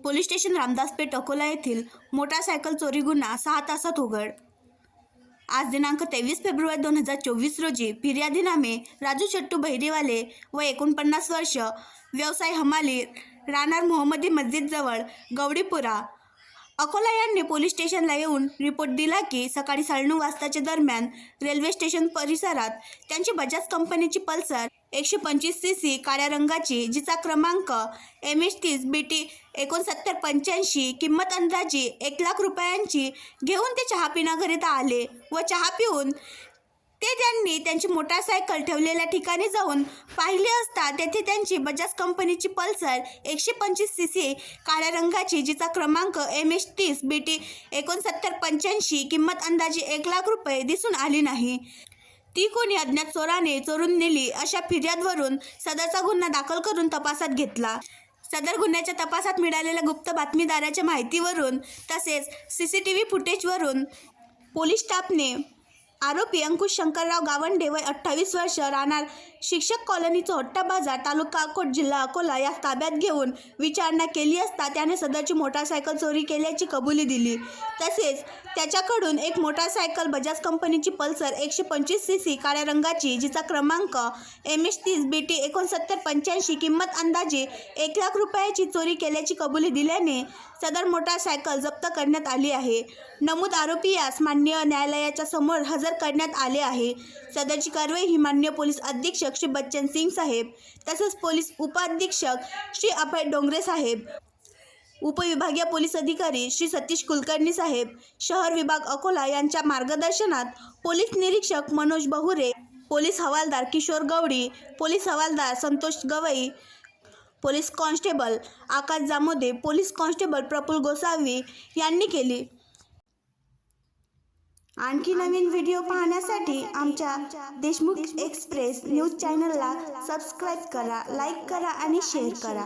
Police station Ramdaspeth Akola येथील motorcycle चोरी गुन्हा 6 तासात उघड। आज दिनांक 23 फेब्रुवारी 2024 रोजी फिर्यादीनामे राजू चट्टू बहिरेवाले व 49 वर्ष, व्यवसाय हमाली, राहणार मोहम्मदी मस्जिद जवळ गवडीपुरा अकोला यांनी पोलीस स्टेशनला येऊन रिपोर्ट दिला की सकाळी 9:30 वाजताच्या दरम्यान रेल्वे स्टेशन परिसरात त्यांची बजाज कंपनीची पल्सर 125 सीसी काळ्या रंगाची, जिचा क्रमांक MH30 BT 6985, किंमत अंदाजी 1,00,000 रुपयांची घेऊन ते चहा पिण्याकरिता आले व चहा पिऊन त्यांनी त्यांची मोटारसायकल ठेवलेल्या ठिकाणी जाऊन पाहिले असता तेथे त्यांची बजाज कंपनीची पल्सर 125 सीसी काळ्या रंगाची, जिचा क्रमांक MH30 BT 6985, किंमत अंदाजे 1,00,000 रुपये दिसून आली नाही। ती कोणी अज्ञात चोराने चोरून नेली अशा फिर्यादवरून सदरचा गुन्हा दाखल करून तपासात घेतला। सदर गुन्ह्याच्या तपासात मिळालेल्या गुप्त बातमीदाराच्या माहितीवरून तसेच CCTV फुटेजवरून पोलीस स्टाफने आरोपी अंकुश शंकरराव गावंडे वय 28 वर्ष, राहणार शिक्षक कॉलनी चोहट्टा बाजार, तालुका अकोट, जिल्हा अकोला यास ताब्यात घेऊन विचारणा केली असता त्याने सदरची मोटारसायकल चोरी केल्याची कबुली दिली। तसेच त्याच्याकडून एक मोटारसायकल बजाज कंपनीची पल्सर 125 सीसी काळ्या रंगाची, जिचा क्रमांक MH30 BT 6985, किंमत अंदाजे 1,00,000 रुपयाची चोरी केल्याची कबुली दिल्याने सदर मोटारसायकल जप्त करण्यात आली आहे। नमूद आरोपी यास माननीय न्यायालयाच्या समोर हजर करण्यात आले आहे। सदरची कारवाई ही माननीय पोलीस अधीक्षक श्री बच्चन सिंग साहेब तसेच पोलीस उपअधीक्षक श्री अभय डोंगरे साहेब, उपविभागीय पोलीस अधिकारी श्री सतीश कुलकर्णी साहेब, शहर विभाग अकोला यांच्या मार्गदर्शनात पोलीस निरीक्षक मनोज बहुरे, पोलीस हवालदार किशोर गवडी, पोलीस हवालदार संतोष गवई, पोलीस कॉन्स्टेबल आकाश जामोदे, पोलीस कॉन्स्टेबल प्रफुल्ल गोसावी यांनी केली। आणखी नवीन व्हिडिओ पाहण्यासाठी आमच्या देशमुख एक्सप्रेस न्यूज चॅनलला सबस्क्राईब करा, लाईक करा आणि शेअर करा।